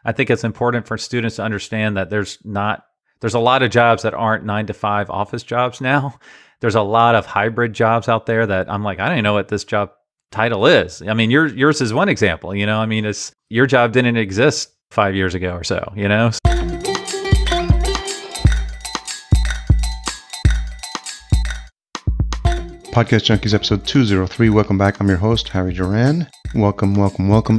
I think it's important for students to understand that there's a lot of jobs that aren't 9 to 5 office jobs now. There's a lot of hybrid jobs out there that I'm like, I don't even know what this job title is. I mean, yours is one example, I mean, your job didn't exist 5 years ago or so, Podcast Junkies episode 203. Welcome back. I'm your host, Harry Duran. Welcome.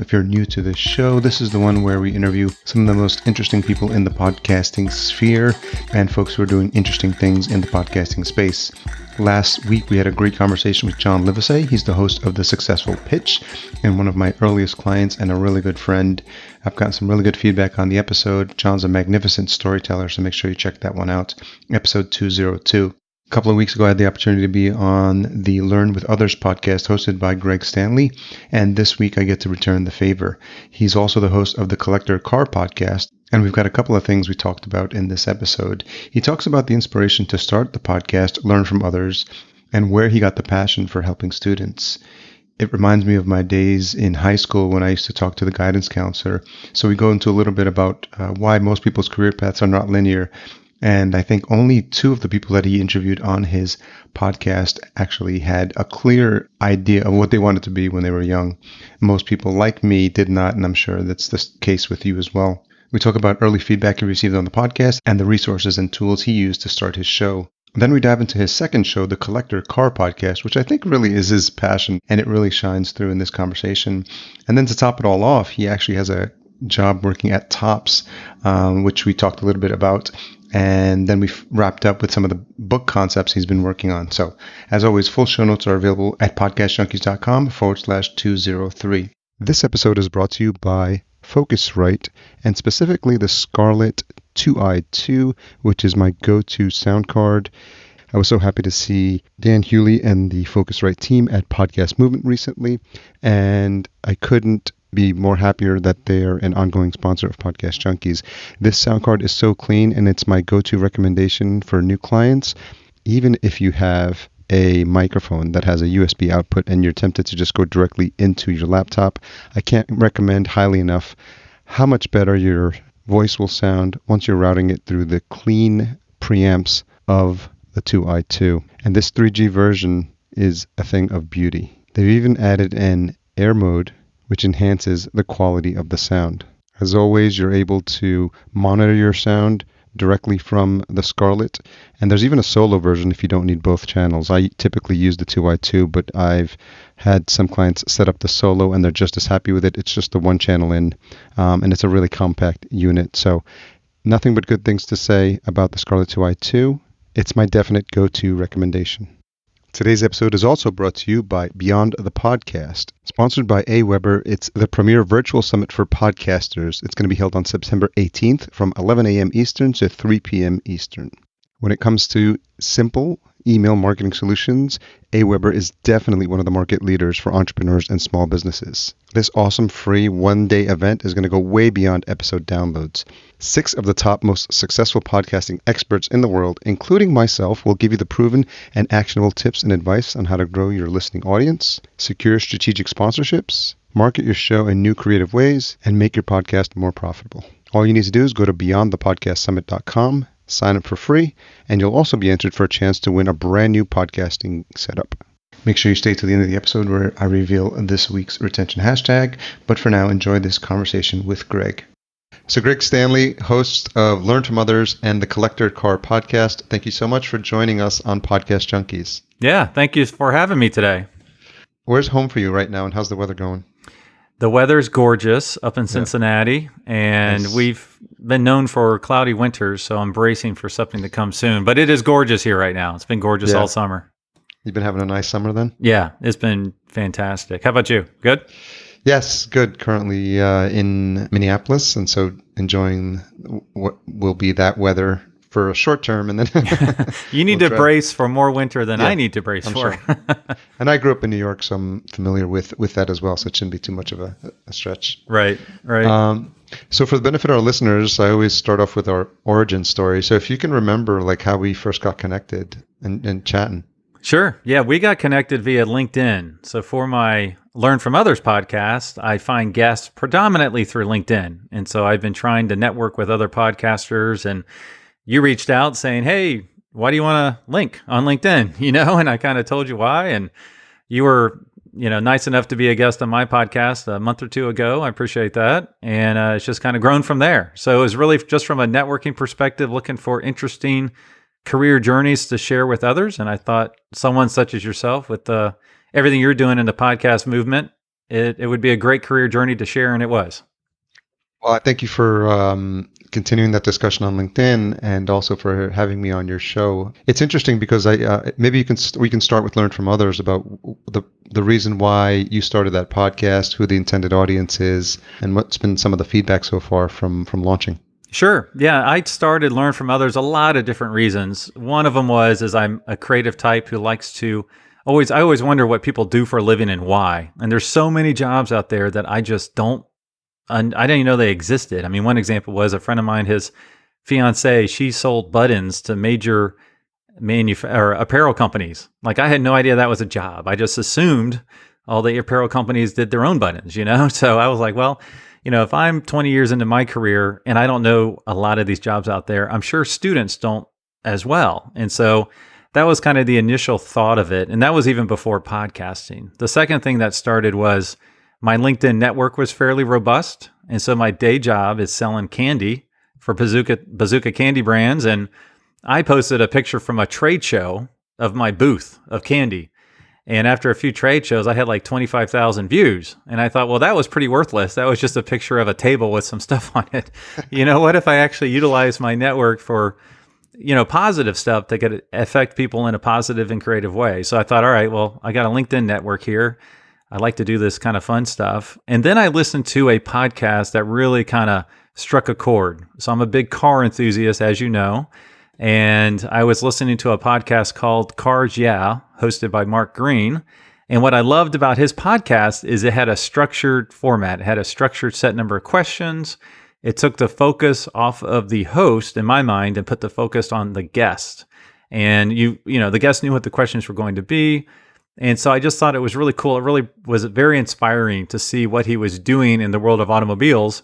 If you're new to this show, this is the one where we interview some of the most interesting people in the podcasting sphere and folks who are doing interesting things in the podcasting space. Last week, we had a great conversation with John Livesey. He's the host of The Successful Pitch and one of my earliest clients and a really good friend. I've gotten some really good feedback on the episode. John's a magnificent storyteller, so make sure you check that one out. Episode 202. A couple of weeks ago, I had the opportunity to be on the Learn with Others podcast hosted by Greg Stanley, and this week I get to return the favor. He's also the host of the Collector Car podcast, and we've got a couple of things we talked about in this episode. He talks about the inspiration to start the podcast, Learn from Others, and where he got the passion for helping students. It reminds me of my days in high school when I used to talk to the guidance counselor. So we go into a little bit about why most people's career paths are not linear. And I think only 2 of the people that he interviewed on his podcast actually had a clear idea of what they wanted to be when they were young. Most people like me did not, and I'm sure that's the case with you as well. We talk about early feedback he received on the podcast and the resources and tools he used to start his show. Then we dive into his second show, the Collector Car podcast, which I think really is his passion, and it really shines through in this conversation. And then to top it all off, he actually has a job working at Tops, which we talked a little bit about. And then we wrapped up with some of the book concepts he's been working on. So, as always, full show notes are available at podcastjunkies.com/203. This episode is brought to you by Focusrite, and specifically the Scarlett 2i2, which is my go-to sound card. I was so happy to see Dan Hewley and the Focusrite team at Podcast Movement recently, and I couldn't be more happier that they're an ongoing sponsor of Podcast Junkies. This sound card is so clean, and it's my go-to recommendation for new clients. Even if you have a microphone that has a USB output and you're tempted to just go directly into your laptop, I can't recommend highly enough how much better your voice will sound once you're routing it through the clean preamps of the 2i2. And this 3G version is a thing of beauty. They've even added an air mode, which enhances the quality of the sound. As always, you're able to monitor your sound directly from the Scarlett, and there's even a solo version if you don't need both channels. I typically use the 2i2, but I've had some clients set up the solo and they're just as happy with it. It's just the one channel in, and it's a really compact unit. So nothing but good things to say about the Scarlett 2i2. It's my definite go-to recommendation. Today's episode is also brought to you by Beyond the Podcast. Sponsored by AWeber, it's the premier virtual summit for podcasters. It's going to be held on September 18th from 11 a.m. Eastern to 3 p.m. Eastern. When it comes to simple email marketing solutions, AWeber is definitely one of the market leaders for entrepreneurs and small businesses. This awesome free one-day event is going to go way beyond episode downloads. 6 of the top most successful podcasting experts in the world, including myself, will give you the proven and actionable tips and advice on how to grow your listening audience, secure strategic sponsorships, market your show in new creative ways, and make your podcast more profitable. All you need to do is go to beyondthepodcastsummit.com, sign up for free, and you'll also be entered for a chance to win a brand new podcasting setup. Make sure you stay to the end of the episode where I reveal this week's retention hashtag, but for now, enjoy this conversation with Greg. So Greg Stanley, host of Learn from Others and the Collector Car podcast, thank you so much for joining us on Podcast Junkies. Yeah, thank you for having me today. Where's home for you right now, and how's the weather going? The weather's gorgeous up in Cincinnati, and nice. We've been known for cloudy winters, so I'm bracing for something to come soon. But it is gorgeous here right now. It's been gorgeous all summer. You've been having a nice summer then? Yeah, it's been fantastic. How about you? Good? Yes, good. Currently in Minneapolis, and so enjoying what will be that weather for a short term, and then you need to brace for more winter than I need to brace for. Sure. And I grew up in New York, so I'm familiar with that as well. So it shouldn't be too much of a stretch. Right. So for the benefit of our listeners, I always start off with our origin story. So if you can remember, like how we first got connected and chatting. Sure. Yeah, we got connected via LinkedIn. So for my Learn from Others podcast, I find guests predominantly through LinkedIn. And so I've been trying to network with other podcasters, and you reached out saying, hey, why do you want to link on LinkedIn? And I kind of told you why. And you were, nice enough to be a guest on my podcast a month or two ago. I appreciate that. And it's just kind of grown from there. So it was really just from a networking perspective, looking for interesting career journeys to share with others. And I thought someone such as yourself, with everything you're doing in the podcast movement, it would be a great career journey to share, and it was. Well, I thank you for continuing that discussion on LinkedIn, and also for having me on your show. It's interesting because maybe we can start with Learn from Others about the reason why you started that podcast, who the intended audience is, and what's been some of the feedback so far from launching. Sure. Yeah, I started Learn from Others a lot of different reasons. One of them is I'm a creative type who likes to I always wonder what people do for a living and why. And there's so many jobs out there that I just don't. I didn't even know they existed. I mean, one example was a friend of mine, his fiance, she sold buttons to major apparel companies. Like, I had no idea that was a job. I just assumed all the apparel companies did their own buttons, So I was like, well, if I'm 20 years into my career and I don't know a lot of these jobs out there, I'm sure students don't as well. And so that was kind of the initial thought of it. And that was even before podcasting. The second thing that started was my LinkedIn network was fairly robust. And so my day job is selling candy for Bazooka candy brands. And I posted a picture from a trade show of my booth of candy. And after a few trade shows, I had like 25,000 views. And I thought, well, that was pretty worthless. That was just a picture of a table with some stuff on it. What if I actually utilize my network for positive stuff that could affect people in a positive and creative way? So I thought, all right, well, I got a LinkedIn network here. I like to do this kind of fun stuff. And then I listened to a podcast that really kind of struck a chord. So I'm a big car enthusiast, as you know. And I was listening to a podcast called Cars Yeah, hosted by Mark Green. And what I loved about his podcast is it had a structured format. It had a structured set number of questions. It took the focus off of the host, in my mind, and put the focus on the guest. And the guest knew what the questions were going to be. And so I just thought it was really cool. It really was very inspiring to see what he was doing in the world of automobiles.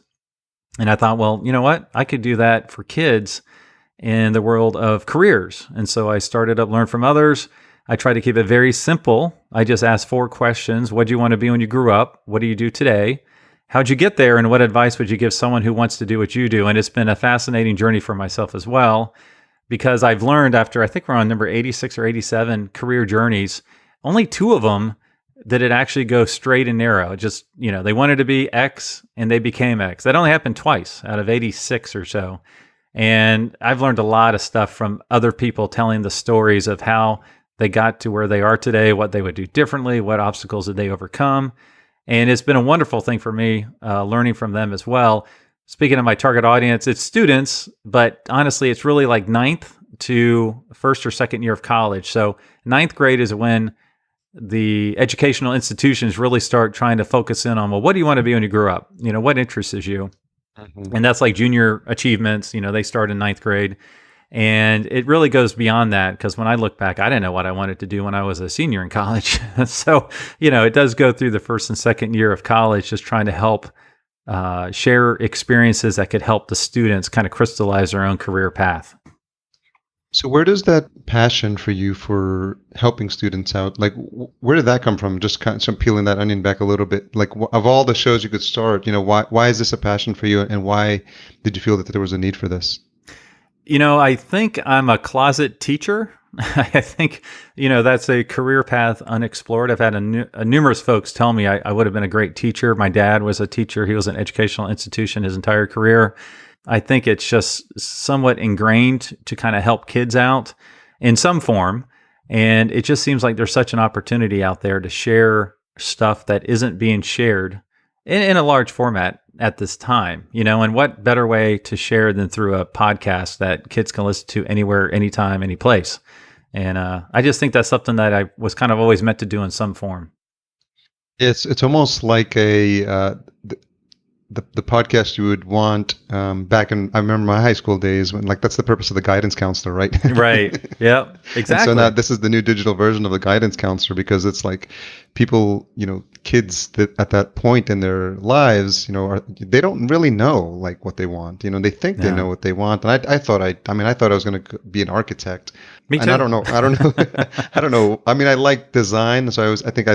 And I thought, well, you know what? I could do that for kids in the world of careers. And so I started up Learn from Others. I try to keep it very simple. I just asked 4 questions. What do you want to be when you grew up? What do you do today? How'd you get there? And what advice would you give someone who wants to do what you do? And it's been a fascinating journey for myself as well, because I've learned after, I think we're on number 86 or 87 career journeys, only 2 of them did it actually go straight and narrow. It just, they wanted to be X and they became X. That only happened twice out of 86 or so. And I've learned a lot of stuff from other people telling the stories of how they got to where they are today, what they would do differently, what obstacles did they overcome. And it's been a wonderful thing for me, learning from them as well. Speaking of my target audience, it's students, but honestly, it's really like 9th to 1st or 2nd year of college. So 9th grade is when the educational institutions really start trying to focus in on, well, what do you want to be when you grow up? What interests you? Mm-hmm. And that's like junior achievements. They start in 9th grade. And it really goes beyond that, because when I look back, I didn't know what I wanted to do when I was a senior in college. So, it does go through the 1st and 2nd year of college, just trying to help share experiences that could help the students kind of crystallize their own career path. So where does that passion for you for helping students out, like, where did that come from? Just kind of peeling that onion back a little bit. Like, of all the shows you could start, why is this a passion for you, and why did you feel that there was a need for this? I think I'm a closet teacher. I think, that's a career path unexplored. I've had numerous folks tell me I would have been a great teacher. My dad was a teacher. He was an educational institution his entire career. I think it's just somewhat ingrained to kind of help kids out in some form. And it just seems like there's such an opportunity out there to share stuff that isn't being shared in a large format at this time, and what better way to share than through a podcast that kids can listen to anywhere, anytime, any place. And I just think that's something that I was kind of always meant to do in some form. It's almost like the podcast you would want back in, I remember my high school days, when, like, that's the purpose of the guidance counselor, right? Right. Yeah, exactly. And so now this is the new digital version of the guidance counselor, because it's like people, kids that at that point in their lives, they don't really know like what they want. They think they know what they want. And I thought I was going to be an architect. Me And too. I don't know. I don't know. I mean, I like design, so I think,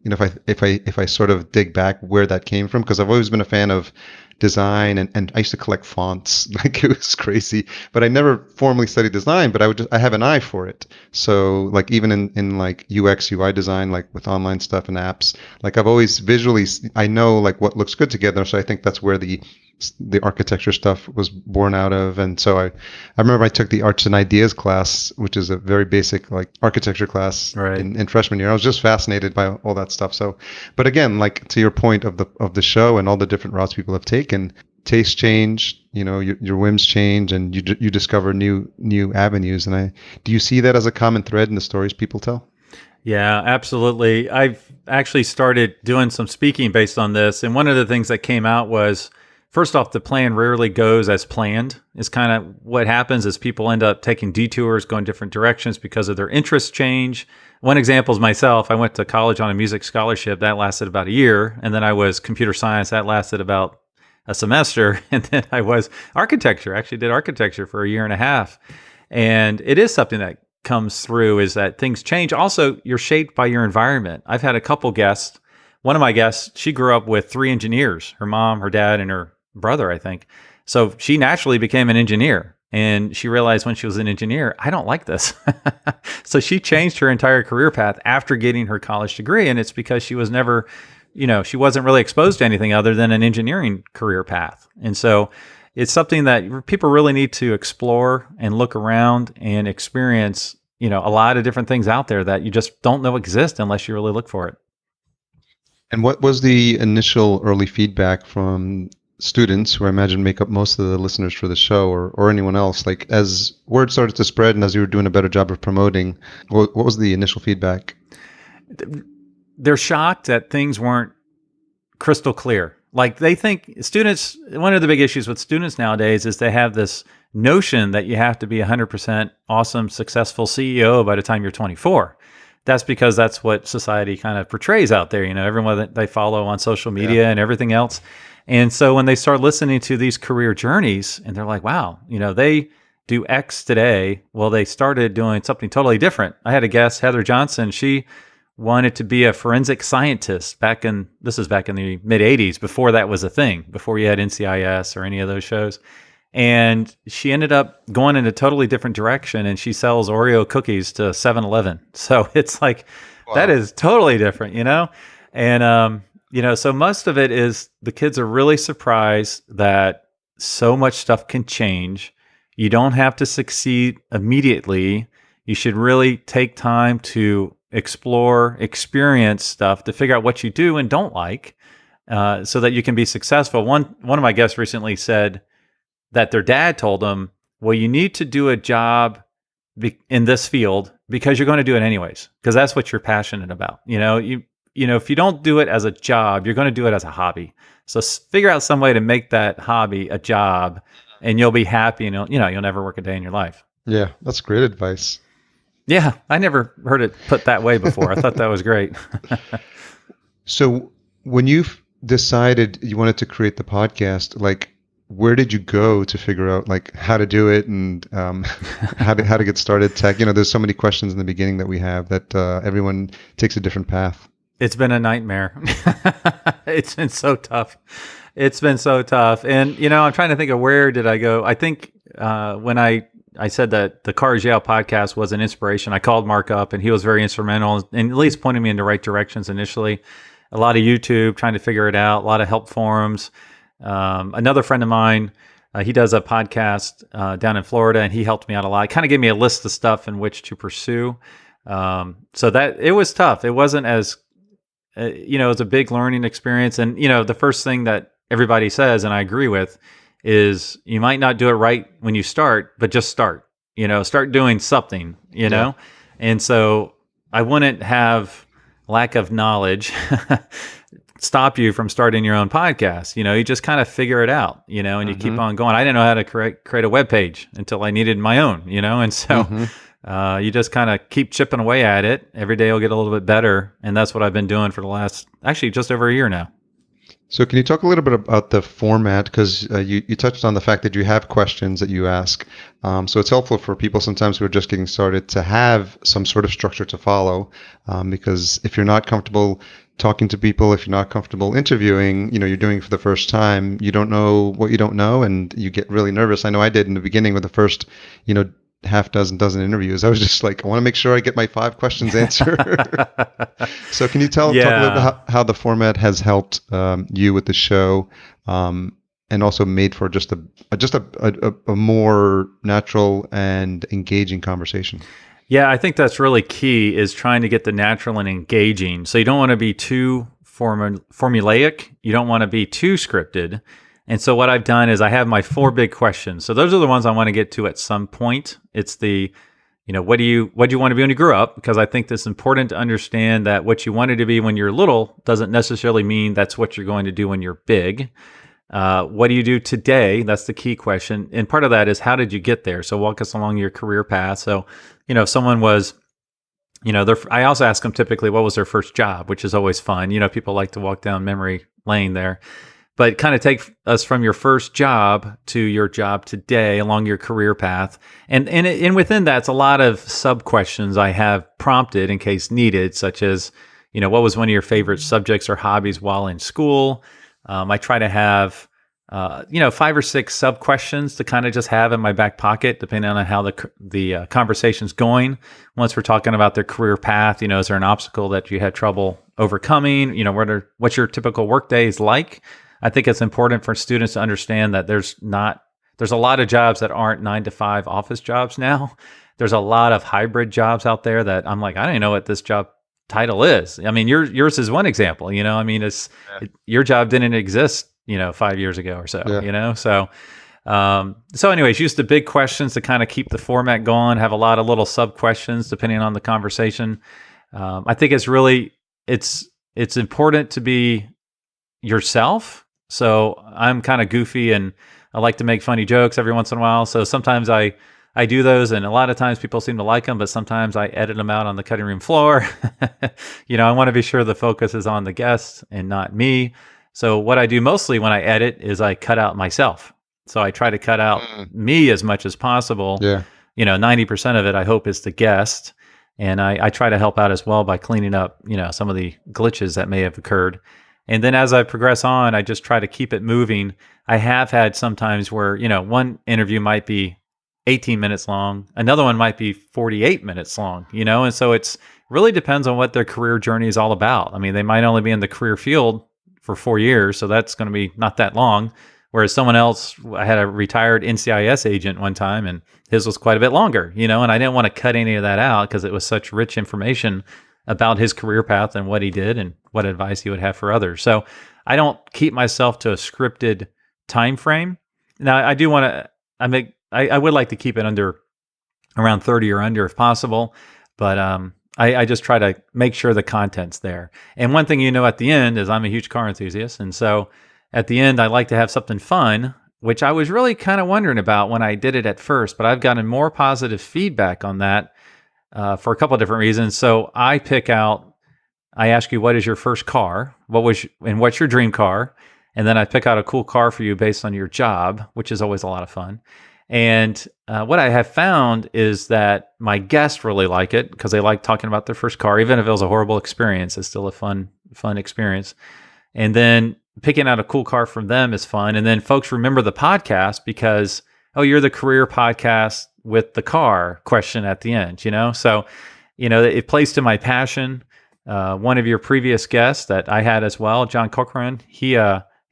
if I sort of dig back where that came from, because I've always been a fan of design, and I used to collect fonts like it was crazy, but I never formally studied design, but I have an eye for it. So like even in like UX UI design, like with online stuff and apps, like I've always I know like what looks good together. So I think that's where the architecture stuff was born out of. And so I remember I took the Arts and Ideas class, which is a very basic like architecture class Right. in freshman year. I was just fascinated by all that stuff. So, but again, like to your point of the show and all the different routes people have taken, tastes change, your whims change, and you discover new avenues. And do you see that as a common thread in the stories people tell? Yeah, absolutely. I've actually started doing some speaking based on this. And one of the things that came out was, first off, the plan rarely goes as planned. Is kind of what happens is people end up taking detours, going different directions because of their interests change. One example is myself. I went to college on a music scholarship. That lasted about a year. And then I was computer science. That lasted about a semester. And then I was architecture. I actually did architecture for a year and a half. And it is something that comes through, is that things change. Also, you're shaped by your environment. I've had a couple guests. One of my guests, she grew up with 3 engineers, her mom, her dad, and her brother, I think. So she naturally became an engineer, and she realized when she was an engineer, I don't like this. So she changed her entire career path after getting her college degree. And it's because she was never, she wasn't really exposed to anything other than an engineering career path. And so it's something that people really need to explore and look around and experience, a lot of different things out there that you just don't know exist unless you really look for it. And what was the initial early feedback from students, who I imagine make up most of the listeners for the show, or anyone else? Like as word started to spread and as you were doing a better job of promoting, what was the initial feedback? They're shocked that things weren't crystal clear. Like they think students, one of the big issues with students nowadays is they have this notion that you have to be 100% awesome, successful CEO by the time you're 24. That's because that's what society kind of portrays out there, everyone that they follow on social media and everything else. And so when they start listening to these career journeys and they're like, wow, they do X today. Well, they started doing something totally different. I had a guest, Heather Johnson. She wanted to be a forensic scientist this is back in the mid 80s, before that was a thing, before you had NCIS or any of those shows. And she ended up going in a totally different direction, and she sells Oreo cookies to 7-Eleven. So it's like, wow, that is totally different, And, so most of it is the kids are really surprised that so much stuff can change. You don't have to succeed immediately. You should really take time to explore, experience stuff to figure out what you do and don't like, so that you can be successful. One of my guests recently said that their dad told them, well, you need to do a job in this field because you're going to do it anyways, because that's what you're passionate about. If you don't do it as a job, you're going to do it as a hobby. So figure out some way to make that hobby a job, and you'll be happy, and you'll neve work a day in your life. Yeah, that's great advice. Yeah, I never heard it put that way before. I thought that was great. So when you decided you wanted to create the podcast, like, where did you go to figure out like how to do it and how to get started? Tech, there's so many questions in the beginning that we have that everyone takes a different path. It's been a nightmare. It's been so tough. And, I'm trying to think of where did I go? I think when I said that the Cars Yeah podcast was an inspiration, I called Mark up, and he was very instrumental in at least pointing me in the right directions initially. A lot of YouTube, trying to figure it out, a lot of help forums. Another friend of mine, he does a podcast down in Florida, and he helped me out a lot. Kind of gave me a list of stuff in which to pursue. So that it was tough. It wasn't as, it was a big learning experience. And, the first thing that everybody says, and I agree with, is you might not do it right when you start, but just start, start doing something, know? And so I wouldn't have lack of knowledge stop you from starting your own podcast. You just kind of figure it out, and you keep on going. I didn't know how to create a web page until I needed my own, and so You just kind of keep chipping away at it. Every day will get a little bit better. And that's what I've been doing for the last, actually, just over a year now. So can you talk a little bit about the format? Because you touched on the fact that you have questions that you ask. So it's helpful for people sometimes who are just getting started to have some sort of structure to follow. Because if you're not comfortable talking to people, if you're not comfortable interviewing, you're doing it for the first time, you don't know what you don't know, and you get really nervous. I know I did in the beginning with the first, half dozen interviews. I was just like, I want to make sure I get my 5 questions answered. So can you talk a little bit how the format has helped you with the show, and also made for just a more natural and engaging conversation? Yeah, I think that's really key, is trying to get the natural and engaging. So you don't want to be too formulaic. You don't want to be too scripted. And so what I've done is I have my 4 big questions. So those are the ones I want to get to at some point. It's the, what do you want to be when you grow up? Because I think it's important to understand that what you wanted to be when you're little doesn't necessarily mean that's what you're going to do when you're big. What do you do today? That's the key question. And part of that is, how did you get there? So walk us along your career path. So, if someone was, I also ask them typically, what was their first job, which is always fun. People like to walk down memory lane there. But kind of take us from your first job to your job today along your career path. And within that's a lot of sub-questions I have prompted in case needed, such as, what was one of your favorite subjects or hobbies while in school? I try to have, 5 or 6 sub-questions to kind of just have in my back pocket, depending on how the conversation's going. Once we're talking about their career path, is there an obstacle that you had trouble overcoming? What's your typical work days like? I think it's important for students to understand that there's a lot of jobs that aren't 9-to-5 office jobs now. There's a lot of hybrid jobs out there that I'm like, I don't even know what this job title is. I mean, yours is one example, your job didn't exist, 5 years ago or so, So anyways, use the big questions to kind of keep the format going, have a lot of little sub questions depending on the conversation. I think it's important to be yourself. So I'm kind of goofy and I like to make funny jokes every once in a while. So sometimes I do those, and a lot of times people seem to like them, but sometimes I edit them out on the cutting room floor. I want to be sure the focus is on the guest and not me. So what I do mostly when I edit is I cut out myself. So I try to cut out me as much as possible. Yeah. 90% of it I hope is the guest. And I try to help out as well by cleaning up, some of the glitches that may have occurred. And then as I progress on, I just try to keep it moving. I have had sometimes where, one interview might be 18 minutes long. Another one might be 48 minutes long, and so it's really depends on what their career journey is all about. I mean, they might only be in the career field for 4 years, so that's going to be not that long. Whereas someone else, I had a retired NCIS agent one time, and his was quite a bit longer, and I didn't want to cut any of that out because it was such rich information about his career path and what he did and what advice he would have for others. So I don't keep myself to a scripted time frame. Now I do want to, I would like to keep it under around 30 or under if possible, but I just try to make sure the content's there. And one thing at the end is I'm a huge car enthusiast, and so at the end I like to have something fun, which I was really kind of wondering about when I did it at first, but I've gotten more positive feedback on that for a couple of different reasons. So I ask you, what is your first car? What's your dream car? And then I pick out a cool car for you based on your job, which is always a lot of fun. And what I have found is that my guests really like it because they like talking about their first car. Even if it was a horrible experience, it's still a fun experience. And then picking out a cool car from them is fun. And then folks remember the podcast because, you're the career podcast with the car question at the end, So, it plays to my passion. One of your previous guests that I had as well, John Cochran, he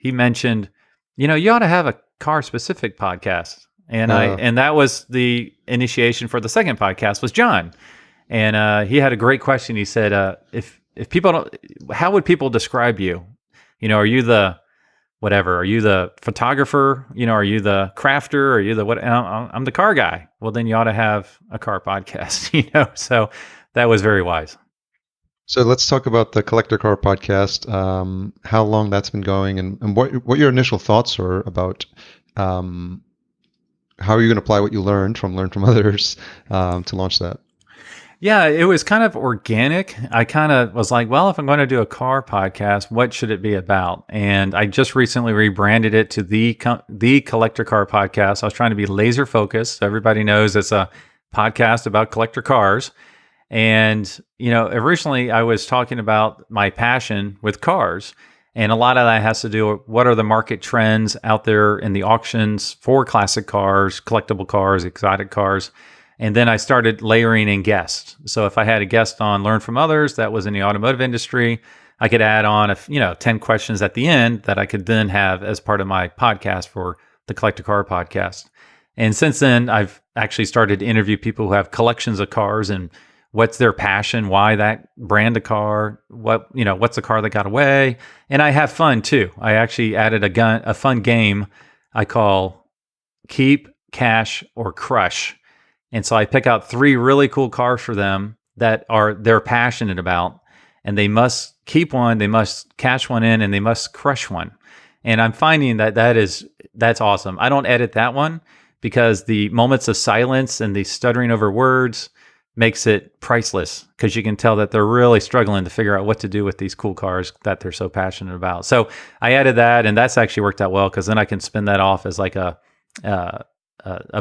mentioned, you ought to have a car specific podcast. And that was the initiation for the second podcast was John. And he had a great question. He said, if people don't, how would people describe you? Are you the whatever? Are you the photographer? Are you the crafter? Are you the what? I'm the car guy. Well, then you ought to have a car podcast, So that was very wise. So let's talk about the Collector Car podcast, how long that's been going and what your initial thoughts are about how are you going to apply what you learned from Learn from Others to launch that? Yeah, it was kind of organic. I kind of was like, well, if I'm going to do a car podcast, what should it be about? And I just recently rebranded it to the Collector Car Podcast. I was trying to be laser focused. Everybody knows it's a podcast about collector cars. And, originally I was talking about my passion with cars. And a lot of that has to do with what are the market trends out there in the auctions for classic cars, collectible cars, exotic cars. And then I started layering in guests. So if I had a guest on Learn from Others that was in the automotive industry, I could add on 10 questions at the end that I could then have as part of my podcast for the Collector Car Podcast. And since then, I've actually started to interview people who have collections of cars and what's their passion, why that brand of car, what's the car that got away. And I have fun too. I actually added a fun game I call Keep, Cash, or Crush. And so I pick out 3 really cool cars for them that they're passionate about, and they must keep one, they must cash one in, and they must crush one. And I'm finding that's awesome. I don't edit that one because the moments of silence and the stuttering over words makes it priceless, because you can tell that they're really struggling to figure out what to do with these cool cars that they're so passionate about. So I added that, and that's actually worked out well, because then I can spin that off as like a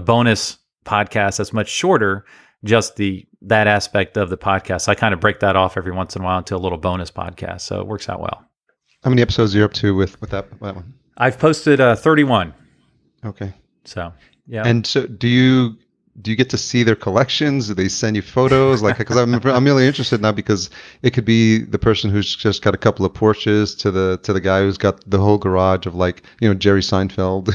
bonus podcast that's much shorter, just that aspect of the podcast. I kind of break that off every once in a while into a little bonus podcast. So it works out well. How many episodes are you up to with that one? I've posted 31. Okay. So, yeah. And so do you get to see their collections? Do they send you photos? Like, because I'm really interested now, because it could be the person who's just got a couple of Porsches to the guy who's got the whole garage of, like, Jerry Seinfeld,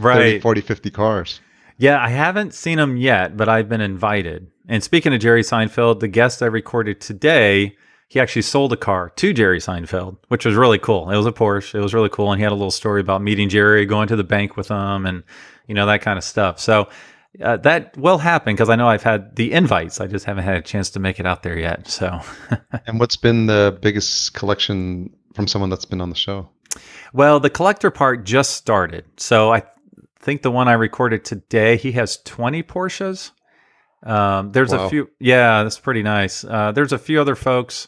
right, 30, 40, 50 cars. Yeah, I haven't seen him yet, but I've been invited. And speaking of Jerry Seinfeld, the guest I recorded today, he actually sold a car to Jerry Seinfeld, which was really cool. It was a Porsche. It was really cool. And he had a little story about meeting Jerry, going to the bank with him, and, that kind of stuff. So that will happen, because I know I've had the invites. I just haven't had a chance to make it out there yet. So, And what's been the biggest collection from someone that's been on the show? Well, the collector part just started. So I think the one I recorded today, he has 20 Porsches. There's a few. Yeah, that's pretty nice. There's a few other folks.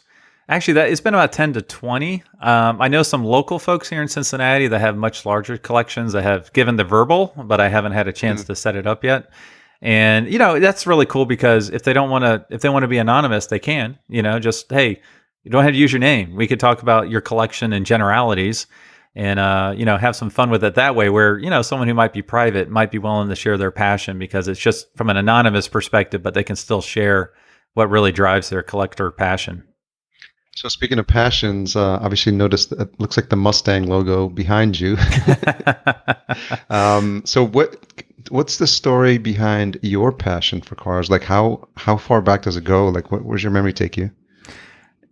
Actually, it's been about 10 to 20. I know some local folks here in Cincinnati that have much larger collections that have given the verbal, but I haven't had a chance to set it up yet. And, that's really cool, because if they want to be anonymous, they can, just, hey, you don't have to use your name. We could talk about your collection in generalities, and have some fun with it that way, where someone who might be private might be willing to share their passion, because it's just from an anonymous perspective, but they can still share what really drives their collector passion. So speaking of passions, obviously noticed that it looks like the Mustang logo behind you. So what's the story behind your passion for cars? Like, how far back does it go? Like, where's your memory take you?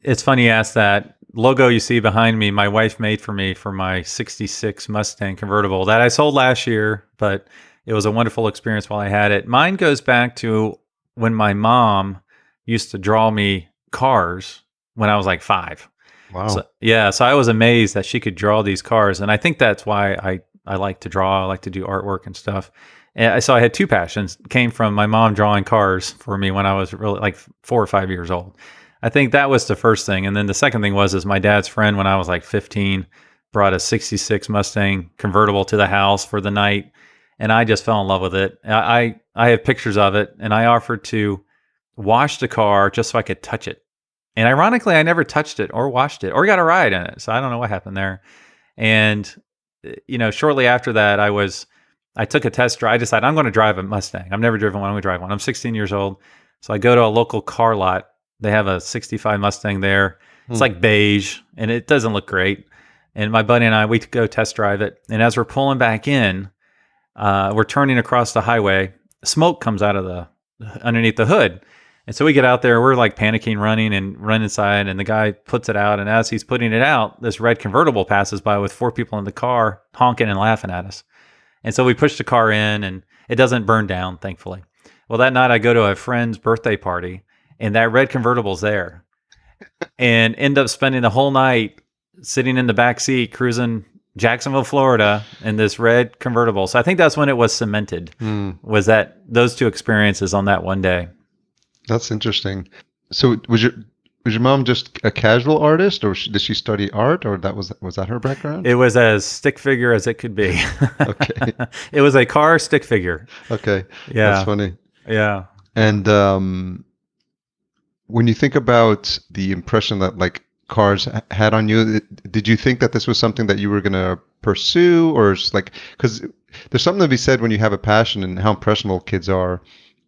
It's funny you ask that. Logo you see behind me, my wife made for me for my 66 Mustang convertible that I sold last year, but it was a wonderful experience while I had it. Mine goes back to when my mom used to draw me cars when I was like 5. Wow. So I was amazed that she could draw these cars. And I think that's why I like to draw. I like to do artwork and stuff. And so I had 2 passions. Came from my mom drawing cars for me when I was really like 4 or 5 years old. I think that was the first thing. And then the second thing was my dad's friend, when I was like 15, brought a 66 Mustang convertible to the house for the night. And I just fell in love with it. I have pictures of it, and I offered to wash the car just so I could touch it. And ironically, I never touched it or washed it or got a ride in it. So I don't know what happened there. And, shortly after that, I took a test drive. I decided I'm going to drive a Mustang. I've never driven one. I'm going to drive one. I'm 16 years old. So I go to a local car lot. They have a 65 Mustang there. It's like beige, and it doesn't look great. And my buddy and I, we go test drive it. And as we're pulling back in, we're turning across the highway. Smoke comes out of underneath the hood. And so we get out there, we're like panicking, running and run inside, and the guy puts it out. And as he's putting it out, this red convertible passes by with 4 people in the car honking and laughing at us. And so we push the car in, and it doesn't burn down, thankfully. Well, that night I go to a friend's birthday party, and that red convertible's there, and end up spending the whole night sitting in the back seat, cruising Jacksonville, Florida, in this red convertible. So I think that's when it was cemented. Hmm. Was that those two experiences on that one day? That's interesting. So was your mom just a casual artist, or did she study art, or was that her background? It was as stick figure as it could be. Okay. It was a car stick figure. Okay. That's Yeah, funny. yeah. And when you think about the impression that like cars had on you, did you think that this was something that you were going to pursue, or like, because there's something to be said when you have a passion and how impressionable kids are.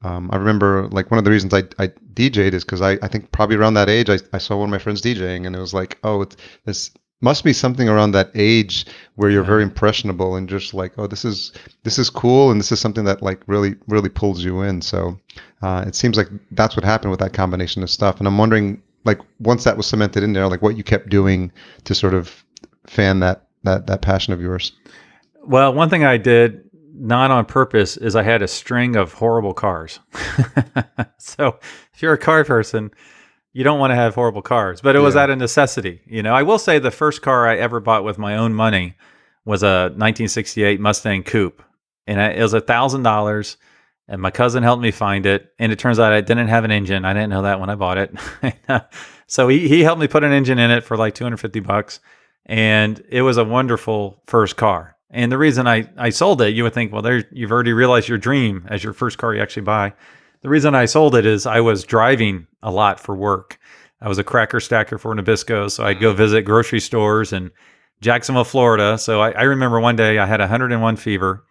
I remember like one of the reasons I DJ'd is because I think probably around that age I saw one of my friends DJing, and it was like, oh, this must be something around that age where you're Yeah. very impressionable and just like, oh, this is cool, and this is something that like really pulls you in. So it seems like that's what happened with that combination of stuff. And I'm wondering, like, once that was cemented in there, like what you kept doing to sort of fan that passion of yours. Well, one thing I did, not on purpose, is I had a string of horrible cars. So if you're a car person, you don't want to have horrible cars, but it was Yeah. out of necessity. I will say the first car I ever bought with my own money was a 1968 Mustang Coupe, and it was $1,000. And my cousin helped me find it, and it turns out it didn't have an engine. I didn't know that when I bought it. So he helped me put an engine in it for like $250, and it was a wonderful first car. And the reason I sold it, you would think, well, you've already realized your dream as your first car you actually buy. The reason I sold it is I was driving a lot for work. I was a cracker stacker for Nabisco, so I'd go visit grocery stores in Jacksonville, Florida. So I remember one day I had 101 fever.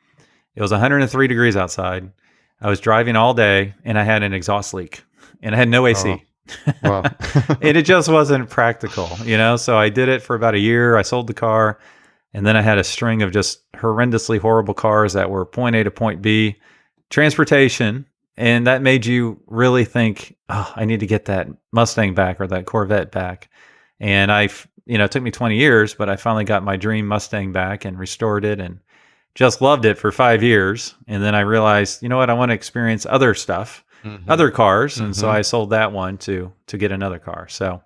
It was 103 degrees outside. I was driving all day, and I had an exhaust leak, and I had no Oh, AC. wow. And it just wasn't practical, So I did it for about a year. I sold the car, and then I had a string of just horrendously horrible cars that were point A to point B, transportation, and that made you really think, oh, I need to get that Mustang back or that Corvette back. And it took me 20 years, but I finally got my dream Mustang back and restored it and just loved it for 5 years. And then I realized, you know what, I want to experience other stuff, Hmm. other cars. And so Hmm. I sold that one to get another car. So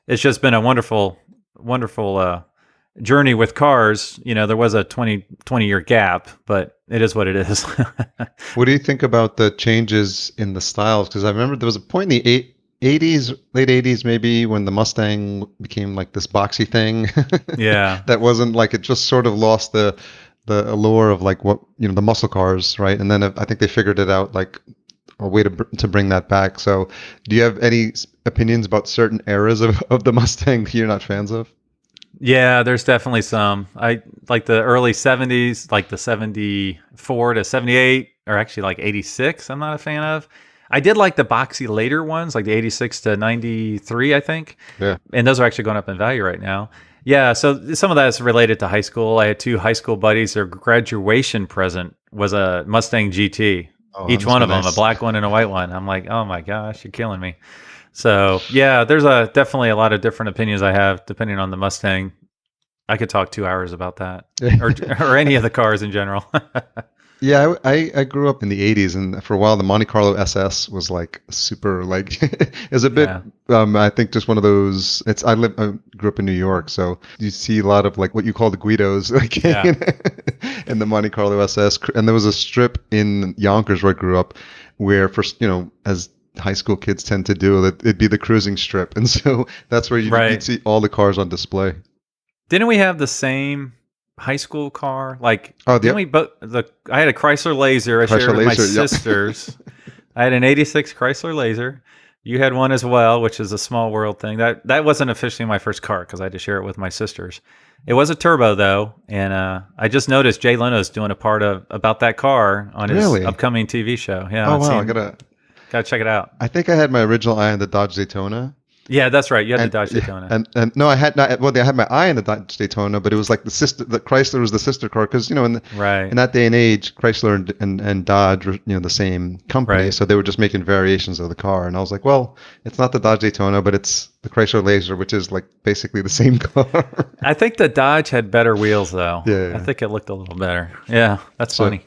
it's just been a wonderful, wonderful journey with cars. There was a 20-year gap, but it is what it is. What do you think about the changes in the styles? Because I remember there was a point in the 80s, late 80s maybe, when the Mustang became like this boxy thing Yeah. that wasn't like, it just sort of lost the allure of like what, the muscle cars, right? And then I think they figured it out, like a way to bring that back. So do you have any opinions about certain eras of the Mustang that you're not fans of? Yeah, there's definitely some. I like the early 70s, like the 74 to 78, or actually like 86, I'm not a fan of. I did like the boxy later ones, like the 86 to 93, I think. Yeah. And those are actually going up in value right now. Yeah, so some of that is related to high school. I had two high school buddies. Their graduation present was a Mustang GT. Oh, that Each must one be of them, a nice. black one and a white one. I'm like, oh my gosh, you're killing me. So yeah, there's definitely a lot of different opinions I have depending on the Mustang. I could talk 2 hours about that, or or any of the cars in general. Yeah, I grew up in the 80s, and for a while the Monte Carlo SS was like super, like is a bit Yeah, I think just one of those. I grew up in New York, so you see a lot of like what you call the Guidos, like yeah, in the Monte Carlo SS. And there was a strip in Yonkers where I grew up where, first, as high school kids tend to do, that it'd be the cruising strip, and so that's where you'd right. see all the cars on display. Didn't we have the same high school car? Like, Oh, didn't we? yep, But I had a Chrysler Laser. I shared Chrysler with my Laser, yep. sisters. I had an '86 Chrysler Laser. You had one as well, which is a small world thing. That wasn't officially my first car because I had to share it with my sisters. It was a turbo though, and I just noticed Jay Leno's doing a part about that car on his Really? upcoming TV show. Yeah, Oh it wow, seemed gotta check it out. I think I had my original eye on the Dodge Daytona. Yeah, that's right. You had the And Dodge yeah, Daytona. and no, I had not. Well, I had my eye in the Dodge Daytona, but it was like the sister. The Chrysler was the sister car because in Right, that day and age, Chrysler and Dodge were the same company, right. so they were just making variations of the car. And I was like, well, it's not the Dodge Daytona, but it's the Chrysler Laser, which is like basically the same car. I think the Dodge had better wheels though. Yeah, I yeah. think it looked a little better. Yeah, that's So, funny.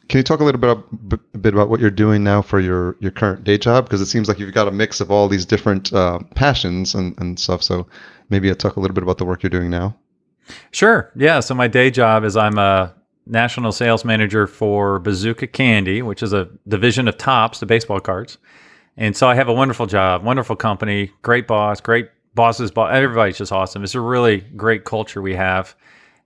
can you talk a little bit a bit about what you're doing now for your current day job? Because it seems like you've got a mix of all these different passions and stuff. So maybe talk a little bit about the work you're doing now. Sure. Yeah. So my day job is I'm a national sales manager for Bazooka Candy, which is a division of Topps, the baseball cards. And so I have a wonderful job, wonderful company, great boss, great bosses. Everybody's just awesome. It's a really great culture we have.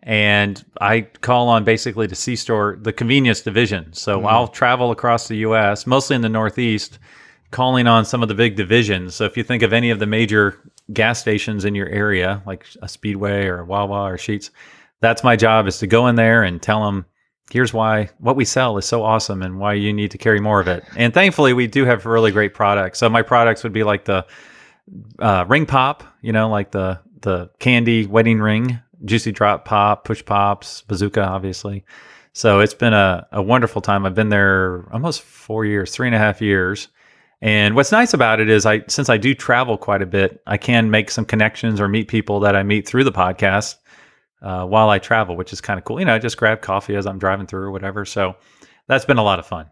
And I call on basically the C-store, the convenience division. So I'll travel across the U.S., mostly in the Northeast, calling on some of the big divisions. So if you think of any of the major gas stations in your area, like a Speedway or a Wawa or Sheetz, that's my job, is to go in there and tell them, here's why what we sell is so awesome and why you need to carry more of it. And thankfully, we do have really great products. So my products would be like the ring pop, like the candy wedding ring, juicy drop pop, push pops, bazooka, obviously. So it's been a wonderful time. I've been there almost 4 years, 3.5 years. And what's nice about it is since I do travel quite a bit, I can make some connections or meet people that I meet through the podcast while I travel, which is kind of cool. I just grab coffee as I'm driving through or whatever. So that's been a lot of fun.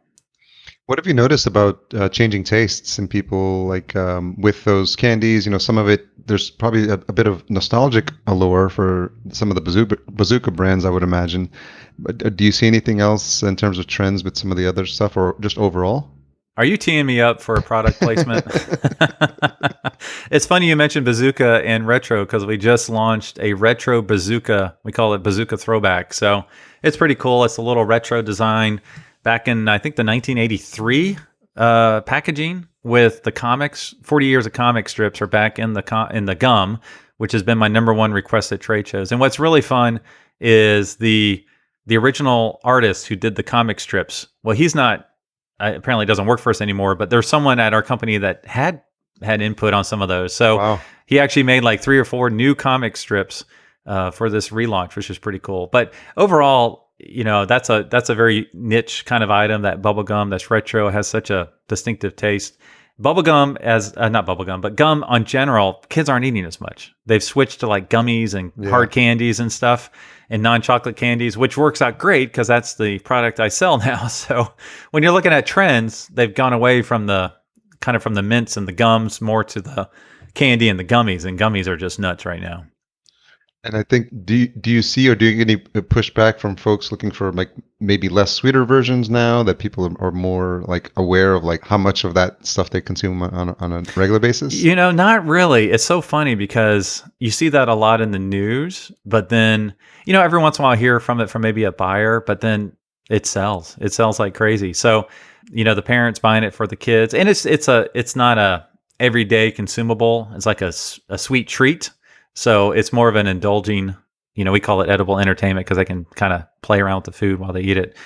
What have you noticed about changing tastes in people, like with those candies? Some of it, there's probably a bit of nostalgic allure for some of the bazooka brands, I would imagine. But do you see anything else in terms of trends with some of the other stuff, or just overall? Are you teeing me up for a product placement? It's funny you mentioned bazooka and retro, because we just launched a retro bazooka. We call it Bazooka Throwback. So it's pretty cool. It's a little retro design back in, I think, the 1983 packaging with the comics. 40 years of comic strips are back in the gum, which has been my number one request at trade shows. And what's really fun is the original artist who did the comic strips. Well, he's not. Apparently doesn't work for us anymore, but there's someone at our company that had input on some of those. So Wow. He actually made like 3 or 4 new comic strips for this relaunch, which is pretty cool. But overall, that's a very niche kind of item. That bubblegum that's retro has such a distinctive taste. Bubblegum not bubblegum, but gum on general, kids aren't eating as much. They've switched to like gummies and hard candies and stuff, and non-chocolate candies, which works out great because that's the product I sell now. So when you're looking at trends, they've gone away from the mints and the gums more to the candy and the gummies, and gummies are just nuts right now. And I think, do you see, or do you get any pushback from folks looking for like maybe less sweeter versions now, that people are more like aware of like how much of that stuff they consume on a regular basis? Not really. It's so funny because you see that a lot in the news, but then, every once in a while I hear from maybe a buyer, but then it sells. It sells like crazy. So, the parents buying it for the kids, and it's not a everyday consumable. It's like a sweet treat. So it's more of an indulging, we call it edible entertainment because they can kind of play around with the food while they eat it.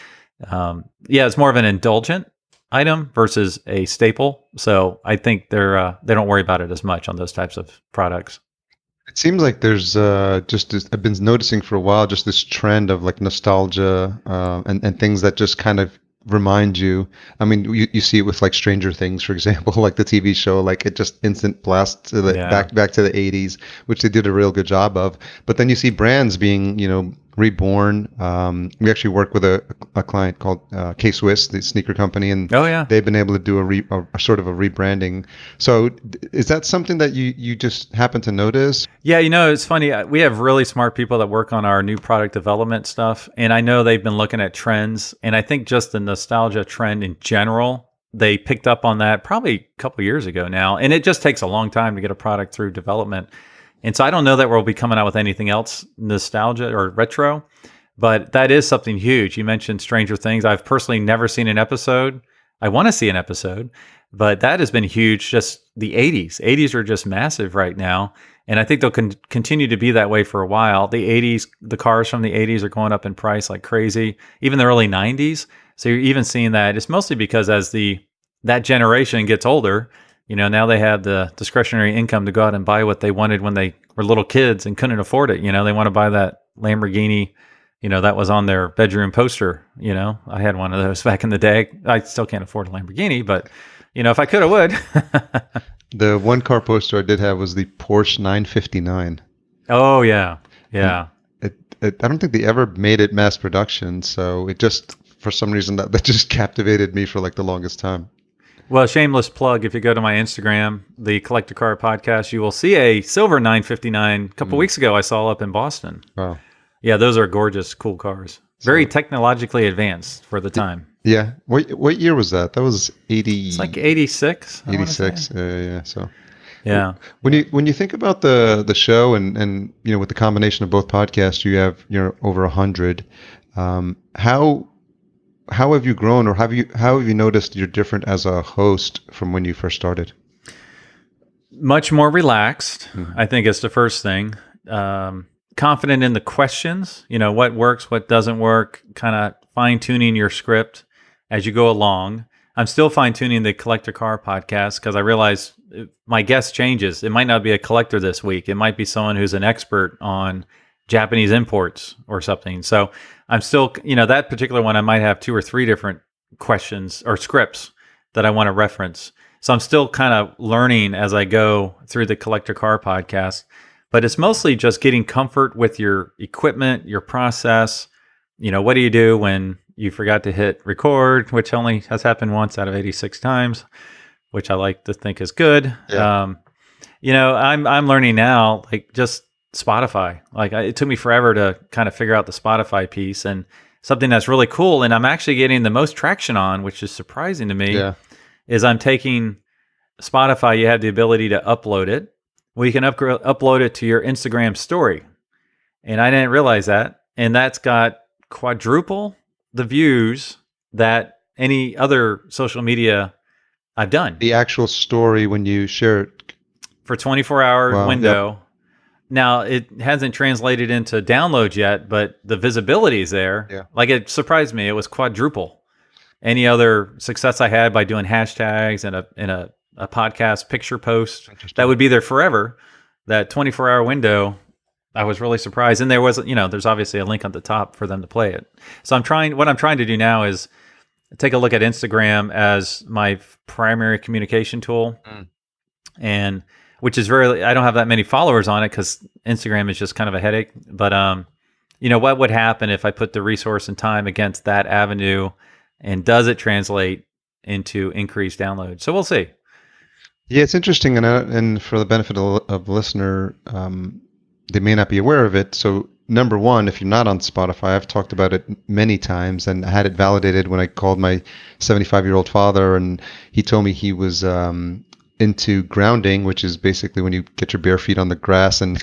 It's more of an indulgent item versus a staple. So I think they don't worry about it as much on those types of products. It seems like there's I've been noticing for a while just this trend of like nostalgia and things that just kind of remind you. I mean, you see it with like Stranger Things, for example, like the TV show, like it just instant blast to the back to the 80s, which they did a real good job of. But then you see brands being, reborn. We actually work with a client called K-Swiss, the sneaker company, and they've been able to do a sort of a rebranding. So is that something that you just happen to notice? Yeah, it's funny. We have really smart people that work on our new product development stuff, and I know they've been looking at trends, and I think just the nostalgia trend in general, they picked up on that probably a couple years ago now, and it just takes a long time to get a product through development. And so I don't know that we'll be coming out with anything else nostalgia or retro, but that is something huge. You mentioned Stranger Things. I've personally never seen an episode. I want to see an episode, but that has been huge. Just the 80s. 80s are just massive right now. And I think they'll continue to be that way for a while. The 80s, the cars from the 80s are going up in price like crazy, even the early 90s. So you're even seeing that. It's mostly because as that generation gets older, now they have the discretionary income to go out and buy what they wanted when they were little kids and couldn't afford it. They want to buy that Lamborghini, that was on their bedroom poster. I had one of those back in the day. I still can't afford a Lamborghini, but, if I could, I would. The one car poster I did have was the Porsche 959. Oh, yeah. Yeah. I don't think they ever made it mass production. So it just, for some reason, that just captivated me for like the longest time. Well, shameless plug. If you go to my Instagram, the Collector Car Podcast, you will see a silver 959 a couple weeks ago I saw up in Boston. Wow. Yeah, those are gorgeous, cool cars. Very technologically advanced for the time. Yeah. What year was that? That was 80. It's like 86. 86. Yeah. So yeah. when you think about the show and with the combination of both podcasts, you have over 100. How have you grown, or how have you noticed you're different as a host from when you first started? Much more relaxed, I think is the first thing. Confident in the questions, what works, what doesn't work, kind of fine-tuning your script as you go along. I'm still fine-tuning the Collector Car Podcast because I realize my guest changes. It might not be a collector this week. It might be someone who's an expert on Japanese imports or something. So I'm still, that particular one, I might have 2 or 3 different questions or scripts that I want to reference. So I'm still kind of learning as I go through the Collector Car Podcast, but it's mostly just getting comfort with your equipment, your process. What do you do when you forgot to hit record, which only has happened once out of 86 times, which I like to think is good. Yeah. I'm learning now, like just Spotify. It took me forever to kind of figure out the Spotify piece, and something that's really cool. And I'm actually getting the most traction on, which is surprising to me, is I'm taking Spotify. You have the ability to upload it. Well, you can upload it to your Instagram story. And I didn't realize that. And that's got quadruple the views that any other social media I've done. The actual story when you share it. For 24-hour window. Yep. Now, it hasn't translated into downloads yet, but the visibility is there. Yeah. It surprised me. It was quadruple. Any other success I had by doing hashtags and a podcast picture post, that would be there forever. That 24-hour window, I was really surprised. And there was, there's obviously a link at the top for them to play it. So what I'm trying to do now is take a look at Instagram as my primary communication tool. And which is I don't have that many followers on it because Instagram is just kind of a headache. But, what would happen if I put the resource and time against that avenue, and does it translate into increased downloads? So we'll see. Yeah, it's interesting. And for the benefit of the listener, they may not be aware of it. So number one, if you're not on Spotify, I've talked about it many times, and I had it validated when I called my 75-year-old father, and he told me he was into grounding, which is basically when you get your bare feet on the grass and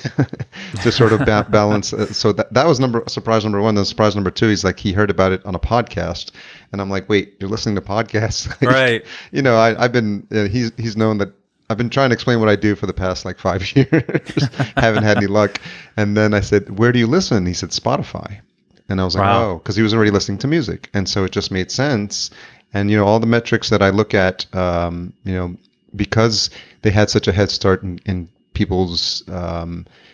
to sort of balance. So that was surprise number one. Then surprise number two, he's like, he heard about it on a podcast, and I'm like, wait, you're listening to podcasts? Right. I've been, he's known that I've been trying to explain what I do for the past 5 years. Haven't had any luck. And then I said, where do you listen? He said, Spotify. And I was like, wow. Oh, because he was already listening to music. And so it just made sense. And, all the metrics that I look at, because they had such a head start in people's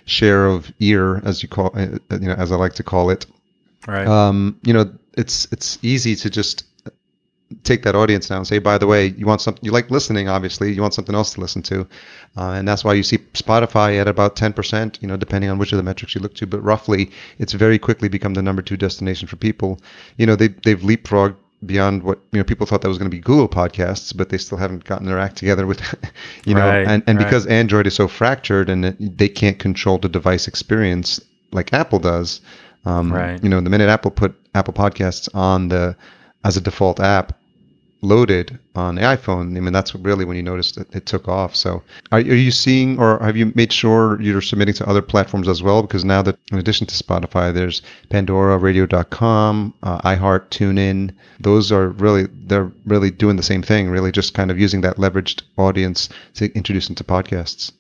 share of ear, as you call, as I like to call it. Right. It's easy to just take that audience now and say, by the way, you like listening, obviously, you want something else to listen to. And that's why you see Spotify at about 10%, depending on which of the metrics you look to. But roughly, it's very quickly become the number 2 destination for people. They've leapfrogged beyond what people thought that was going to be Google Podcasts, but they still haven't gotten their act together with and because Android is so fractured and they can't control the device experience like Apple does. The minute Apple put Apple Podcasts on as a default app loaded on the iPhone, that's really when you noticed that it took off. So are you seeing, or have you made sure you're submitting to other platforms as well? Because now that in addition to Spotify, there's Pandora, Radio.com, iHeart, TuneIn. Those are they're really doing the same thing, really just kind of using that leveraged audience to introduce them to podcasts.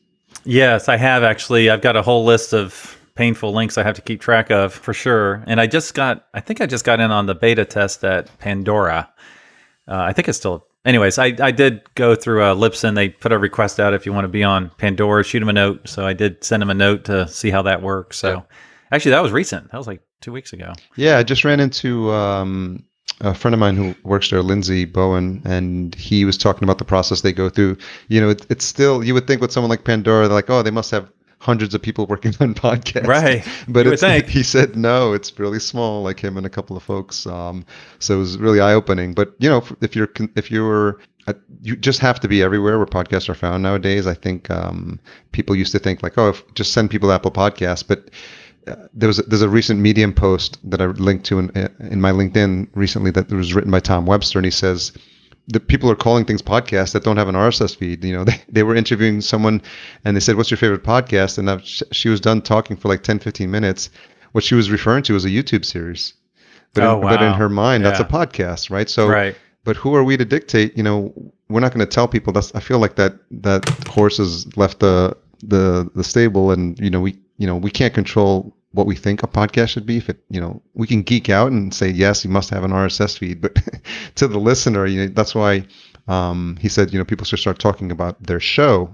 Yes, I have actually. I've got a whole list of painful links I have to keep track of for sure. And I think I just got in on the beta test at Pandora. I think it's still, anyways, I did go through Libsyn. They put a request out if you want to be on Pandora, shoot them a note. So I did send them a note to see how that works. So actually that was recent. That was 2 weeks ago. Yeah. I just ran into a friend of mine who works there, Lindsay Bowen, and he was talking about the process they go through. It's still, you would think with someone like Pandora, they're like, oh, they must have hundreds of people working on podcasts. Right. But he said, no, it's really small, like him and a couple of folks. So it was really eye-opening. But, if you're you just have to be everywhere where podcasts are found nowadays. I think people used to think like, oh, just send people to Apple Podcasts, but there's a recent Medium post that I linked to in my LinkedIn recently that was written by Tom Webster, and he says the people are calling things podcasts that don't have an RSS feed. They were interviewing someone, and they said, "What's your favorite podcast?" And she was done talking for like 10, 15 minutes. What she was referring to was a YouTube series, but in her mind, that's a podcast, right? So, right. But who are we to dictate? We're not going to tell people. I feel like that horse has left the stable, and we can't control what we think a podcast should be. If it, we can geek out and say, yes, you must have an RSS feed, but to the listener, that's why he said, people should start talking about their show,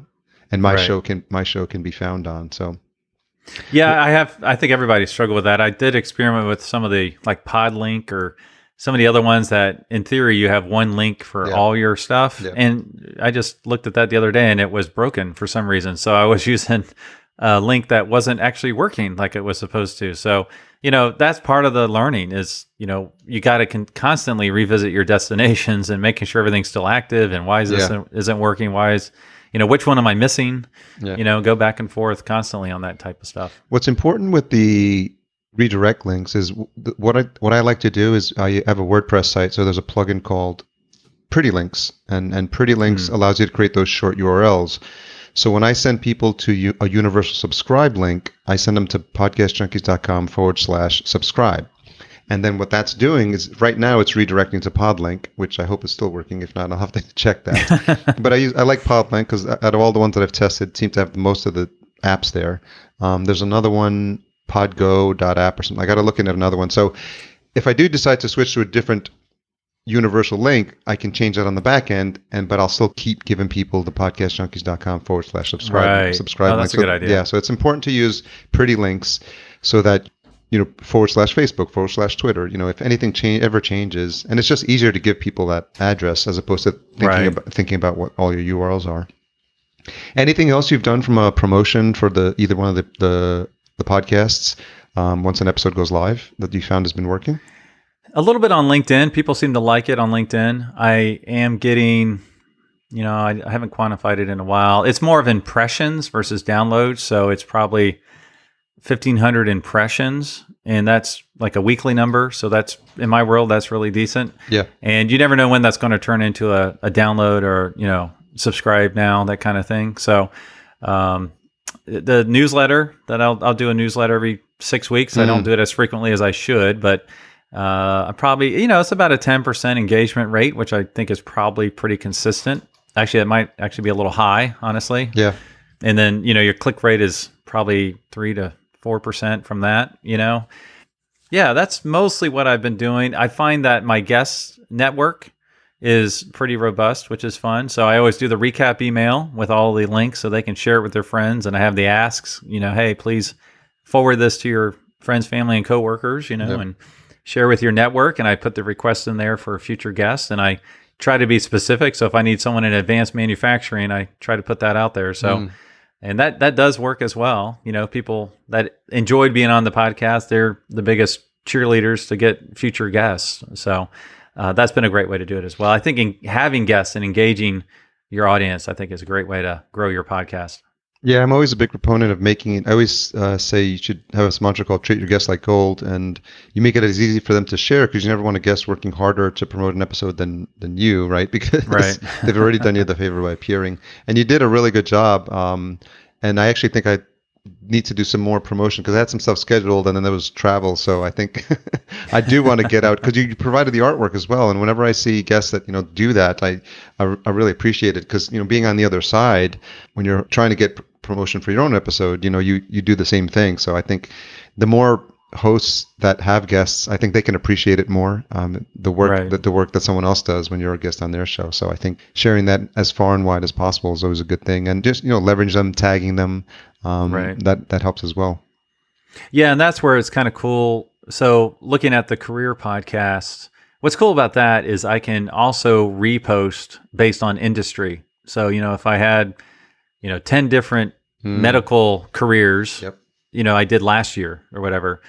and my show can be found on. So, yeah, I think everybody struggled with that. I did experiment with some of the like Podlink or some of the other ones that in theory you have one link for all your stuff. Yeah. And I just looked at that the other day and it was broken for some reason. So I was using a link that wasn't actually working like it was supposed to. So, that's part of the learning is, you got to constantly revisit your destinations and making sure everything's still active and why is this isn't working? Why is, which one am I missing? Yeah. Go back and forth constantly on that type of stuff. What's important with the redirect links is what I like to do is I have a WordPress site. So there's a plugin called Pretty Links, and Pretty Links allows you to create those short URLs. So when I send people to a universal subscribe link, I send them to podcastjunkies.com/subscribe. And then what that's doing is right now it's redirecting to Podlink, which I hope is still working. If not, I'll have to check that. But I like Podlink because out of all the ones that I've tested, seem to have most of the apps there. There's another one, podgo.app or something. I got to look into another one. So if I do decide to switch to a different universal link, I can change that on the back end, but I'll still keep giving people the podcastjunkies.com/subscribe. Right. Subscribe. That's a good idea. Yeah. So it's important to use Pretty Links so that, /Facebook, /Twitter, if anything ever changes, and it's just easier to give people that address as opposed to thinking about what all your URLs are. Anything else you've done from a promotion for either one of the podcasts once an episode goes live that you found has been working? A little bit on LinkedIn. People seem to like it on LinkedIn. I am getting, I haven't quantified it in a while. It's more of impressions versus downloads. So it's probably 1,500 impressions, and that's like a weekly number. So that's, in my world, that's really decent. Yeah. And you never know when that's going to turn into a download or, subscribe now, that kind of thing. So the newsletter that I'll do a newsletter every 6 weeks. I don't do it as frequently as I should, but I probably, it's about a 10% engagement rate, which I think is probably pretty consistent. Actually, it might actually be a little high, honestly. Yeah. And then, your click rate is probably 3 to 4% from that, Yeah, that's mostly what I've been doing. I find that my guest network is pretty robust, which is fun. So I always do the recap email with all the links so they can share it with their friends. And I have the asks, hey, please forward this to your friends, family, and coworkers, and share with your network. And I put the request in there for future guests. And I try to be specific. So if I need someone in advanced manufacturing, I try to put that out there. So, and that does work as well. People that enjoyed being on the podcast, they're the biggest cheerleaders to get future guests. So that's been a great way to do it as well. I think having guests and engaging your audience, I think is a great way to grow your podcast. Yeah, I'm always a big proponent of making it. I always say you should have a mantra called treat your guests like gold, and you make it as easy for them to share because you never want a guest working harder to promote an episode than you, right? Because they've already done you the favor by appearing. And you did a really good job. And I actually think I need to do some more promotion because I had some stuff scheduled and then there was travel. So I think I do want to get out because you provided the artwork as well. And whenever I see guests that, do that, I really appreciate it because, being on the other side, when you're trying to get promotion for your own episode, you do the same thing. So I think the more hosts that have guests, I think they can appreciate it more. The work that someone else does when you're a guest on their show. So I think sharing that as far and wide as possible is always a good thing, and just leverage them, tagging them. That helps as well. Yeah, and that's where it's kind of cool. So looking at the career podcast, what's cool about that is I can also repost based on industry. So if I had 10 different medical careers. Yep. I did last year or whatever,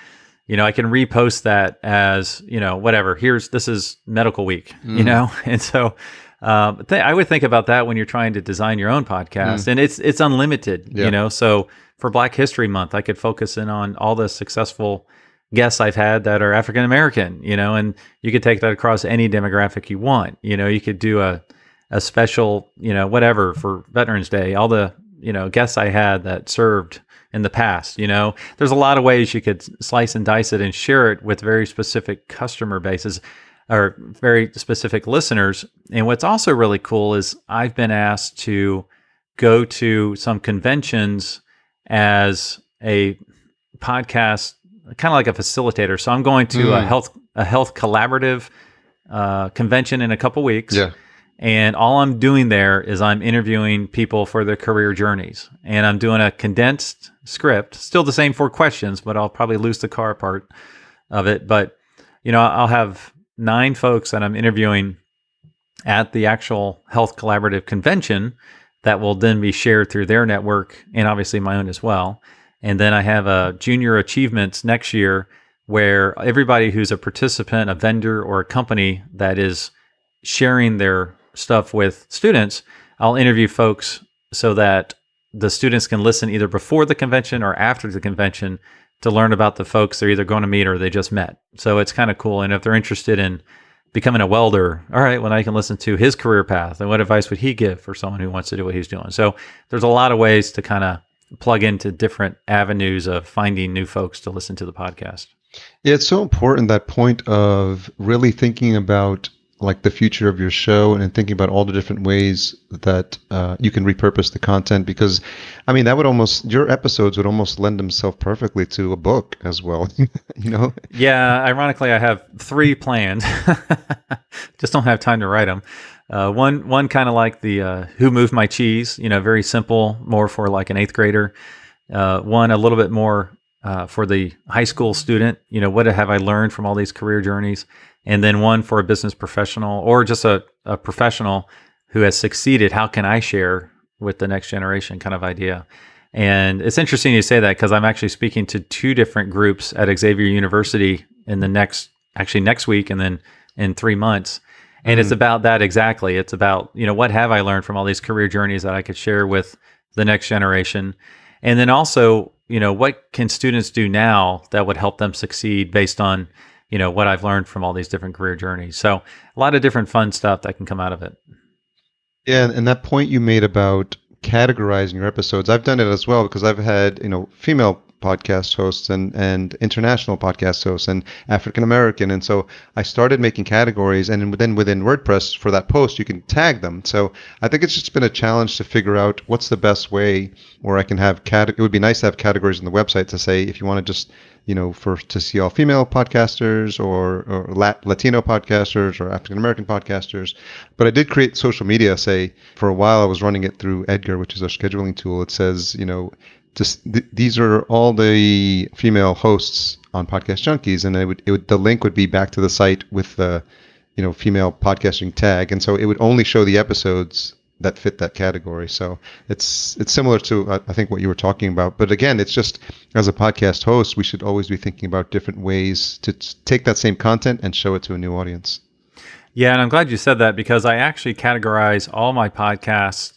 I can repost that as, whatever, this is medical week, and so I would think about that when you're trying to design your own podcast, and it's unlimited, So for Black History Month, I could focus in on all the successful guests I've had that are African American, and you could take that across any demographic you want. You could do a special, whatever for Veterans Day, all the, guests I had that served in the past, there's a lot of ways you could slice and dice it and share it with very specific customer bases or very specific listeners. And what's also really cool is I've been asked to go to some conventions as a podcast, kind of like a facilitator. So I'm going to a health collaborative convention in a couple weeks. Yeah. And all I'm doing there is I'm interviewing people for their career journeys. And I'm doing a condensed script, still the same 4 questions, but I'll probably lose the car part of it. But, I'll have 9 folks that I'm interviewing at the actual Health Collaborative convention that will then be shared through their network and obviously my own as well. And then I have a Junior Achievements next year where everybody who's a participant, a vendor, or a company that is sharing their stuff with students, I'll interview folks so that the students can listen either before the convention or after the convention to learn about the folks they're either going to meet or they just met. So it's kind of cool. And if they're interested in becoming a welder, all right, well, I can listen to his career path and what advice would he give for someone who wants to do what he's doing. So there's a lot of ways to kind of plug into different avenues of finding new folks to listen to the podcast. Yeah, it's so important, that point of really thinking about like the future of your show and thinking about all the different ways that you can repurpose the content, because that would your episodes would almost lend themselves perfectly to a book as well. Yeah, ironically I have 3 planned. Just don't have time to write them. One kind of like the Who Moved My Cheese, very simple, more for like an 8th grader. One a little bit more for the high school student, what have I learned from all these career journeys? And then one for a business professional or just a professional who has succeeded. How can I share with the next generation kind of idea? And it's interesting you say that because I'm actually speaking to 2 different groups at Xavier University in the next week and then in 3 months. And it's about that exactly. It's about, what have I learned from all these career journeys that I could share with the next generation? And then also, what can students do now that would help them succeed based on, what I've learned from all these different career journeys. So a lot of different fun stuff that can come out of it. Yeah, and that point you made about categorizing your episodes, I've done it as well because I've had, female podcast hosts and international podcast hosts and African American. And so I started making categories, and then within WordPress for that post, you can tag them. So I think it's just been a challenge to figure out what's the best way where I can have it would be nice to have categories on the website to say, if you want to just, to see all female podcasters or Latino podcasters or African American podcasters. But I did create social media. Say for a while I was running it through Edgar, which is our scheduling tool. It says, these are all the female hosts on Podcast Junkies, and the link would be back to the site with the female podcasting tag, and so it would only show the episodes that fit that category. So it's similar to I think what you were talking about, but again, it's just as a podcast host, we should always be thinking about different ways to take that same content and show it to a new audience. Yeah, and I'm glad you said that because I actually categorize all my podcasts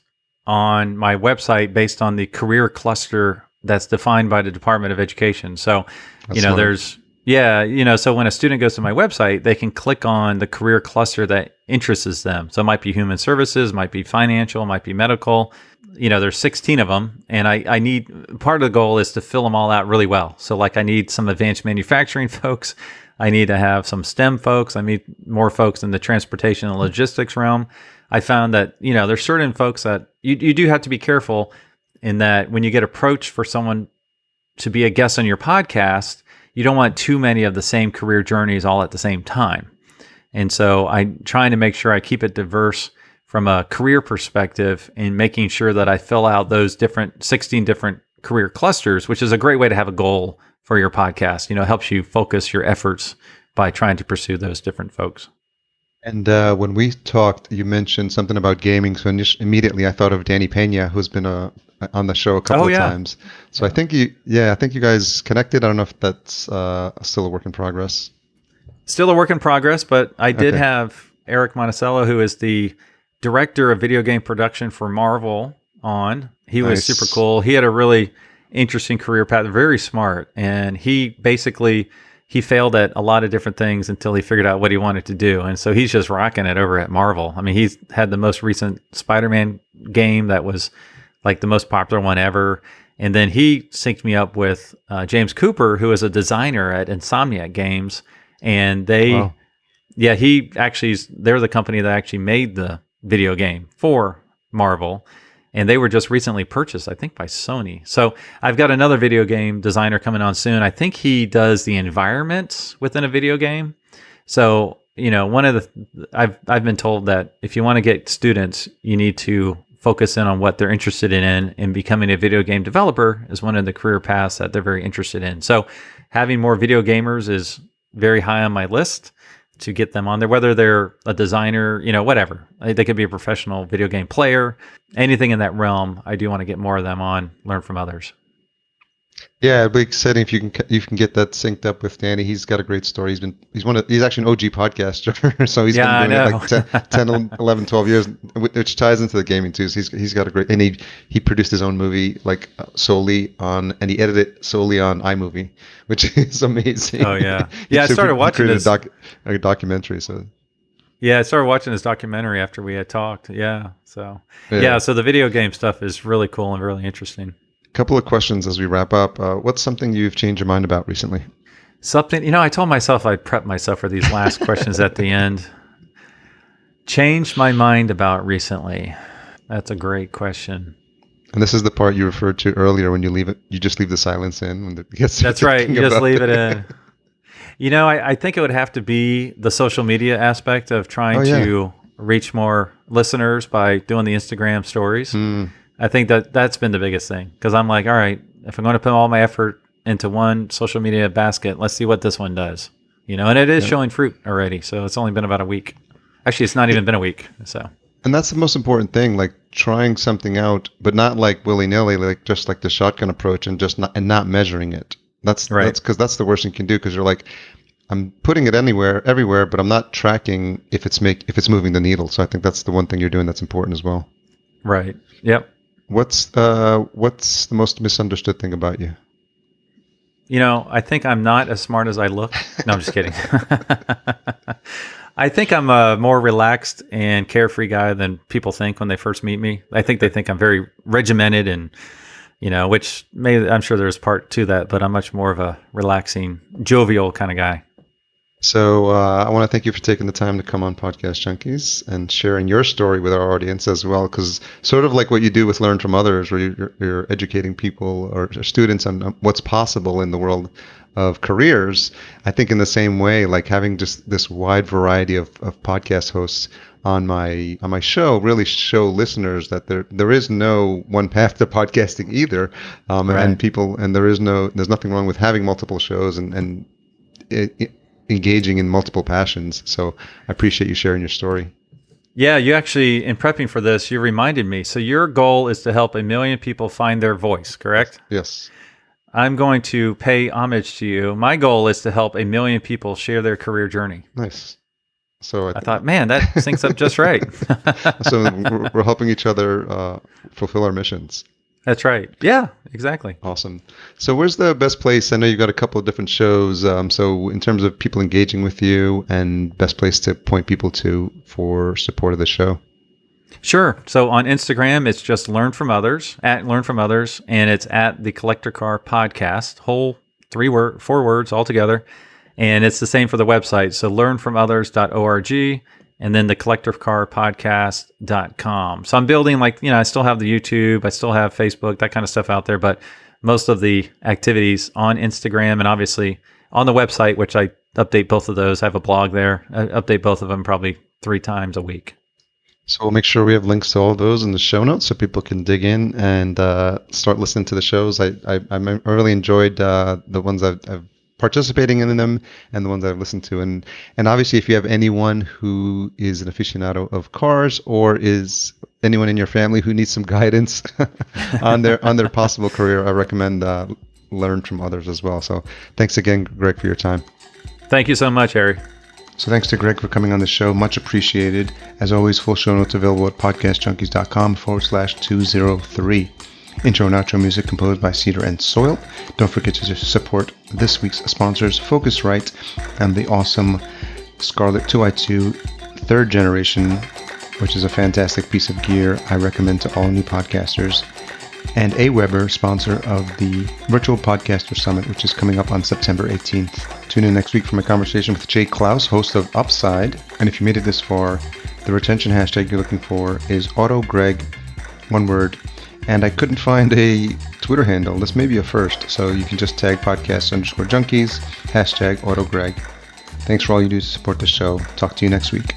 on my website based on the career cluster that's defined by the Department of Education. So, that's smart. So when a student goes to my website, they can click on the career cluster that interests them. So it might be human services, might be financial, might be medical. There's 16 of them, and I need, part of the goal is to fill them all out really well. So like I need some advanced manufacturing folks. I need to have some STEM folks. I need more folks in the transportation and logistics realm. I found that, there's certain folks that you do have to be careful in that when you get approached for someone to be a guest on your podcast, you don't want too many of the same career journeys all at the same time. And so I'm trying to make sure I keep it diverse from a career perspective and making sure that I fill out those 16 different career clusters, which is a great way to have a goal for your podcast. It helps you focus your efforts by trying to pursue those different folks. And when we talked, you mentioned something about gaming. So immediately I thought of Danny Pena, who's been on the show a couple of times. So I think you guys connected. I don't know if that's still a work in progress. Still a work in progress, but I did have Eric Monticello, who is the director of video game production for Marvel on. He was Nice. super cool. He had a really interesting career path, very smart. And he failed at a lot of different things until he figured out what he wanted to do. And so he's just rocking it over at Marvel. I mean, he's had the most recent Spider-Man game that was like the most popular one ever. And then he synced me up with James Cooper, who is a designer at Insomniac Games. And they're the company that actually made the video game for Marvel. And they were just recently purchased, I think, by Sony. So I've got another video game designer coming on soon. I think he does the environments within a video game. So, I've been told that if you want to get students, you need to focus in on what they're interested in, and becoming a video game developer is one of the career paths that they're very interested in. So having more video gamers is very high on my list to get them on there, whether they're a designer, whatever. They could be a professional video game player, anything in that realm. I do want to get more of them on, learn from others. Yeah, it'd be exciting if you can get that synced up with Danny. He's got a great story. He's actually an OG podcaster, so he's been doing it like 10, 11, 12 years, which ties into the gaming too. So he's got a great, and he produced his own movie like solely on, and he edited it solely on iMovie, which is amazing. Oh yeah, yeah. I started watching this a documentary. So yeah, I started watching this documentary after we had talked. Yeah, so so the video game stuff is really cool and really interesting. Couple of questions as we wrap up. What's something you've changed your mind about recently? Something, I told myself I'd prep myself for these last questions at the end. Changed my mind about recently. That's a great question. And this is the part you referred to earlier when you leave it. You just leave the silence in when it gets. That's right. You just leave it in. I think it would have to be the social media aspect of trying to reach more listeners by doing the Instagram stories. I think that's been the biggest thing, because I'm like, all right, if I'm going to put all my effort into one social media basket, let's see what this one does. And it is showing fruit already. So it's only been about a week. Actually, it's not even been a week. So. And that's the most important thing, like trying something out, but not like willy-nilly, like just like the shotgun approach and not measuring it. That's right. That's because that's the worst thing you can do, because you're like, I'm putting it everywhere, but I'm not tracking if it's moving the needle. So I think that's the one thing you're doing that's important as well. Right. Yep. What's the most misunderstood thing about you? I think I'm not as smart as I look. No, I'm just kidding. I think I'm a more relaxed and carefree guy than people think when they first meet me. I think they think I'm very regimented and, which I'm sure there's part to that, but I'm much more of a relaxing, jovial kind of guy. So I want to thank you for taking the time to come on Podcast Junkies and sharing your story with our audience as well, because sort of like what you do with Learn From Others, where you're educating people or students on what's possible in the world of careers, I think in the same way, like having just this wide variety of podcast hosts on my show really show listeners that there is no one path to podcasting either, and there's nothing wrong with having multiple shows and engaging in multiple passions. So I appreciate you sharing your story. Yeah, you actually, in prepping for this, you reminded me. So your goal is to help 1 million people find their voice, correct? Yes. I'm going to pay homage to you. My goal is to help 1 million people share their career journey. Nice. So I thought, man, that syncs up just right. So we're helping each other fulfill our missions. That's right. Yeah, exactly. Awesome. So where's the best place? I know you've got a couple of different shows. So in terms of people engaging with you, and best place to point people to for support of the show? Sure. So on Instagram, it's just Learn From Others, at Learn From Others, and it's at the Collector Car Podcast, whole 4 words all together. And it's the same for the website. So learnfromothers.org, and then the collectorcarpodcast.com. So I'm building I still have the YouTube, I still have Facebook, that kind of stuff out there, but most of the activities on Instagram and obviously on the website, which I update both of those. I have a blog there. I update both of them probably 3 times a week. So we'll make sure we have links to all of those in the show notes so people can dig in and start listening to the shows. I really enjoyed the ones I've participating in them and the ones I've listened to. And obviously, if you have anyone who is an aficionado of cars, or is anyone in your family who needs some guidance on their possible career, I recommend Learn From Others as well. So thanks again, Greg, for your time. Thank you so much, Harry. So thanks to Greg for coming on the show. Much appreciated. As always, full show notes available at podcastjunkies.com/203. Intro and outro music composed by Cedar and Soil. Don't forget to support this week's sponsors, Focusrite and the awesome Scarlett 2i2 3rd generation, which is a fantastic piece of gear I recommend to all new podcasters. And AWeber, sponsor of the Virtual Podcaster Summit, which is coming up on September 18th. Tune in next week for my conversation with Jay Klaus, host of Upside. And if you made it this far, the retention hashtag you're looking for is AutoGreg, one word. And I couldn't find a Twitter handle. This may be a first, so you can just tag podcast_junkies, hashtag AutoGreg. Thanks for all you do to support the show. Talk to you next week.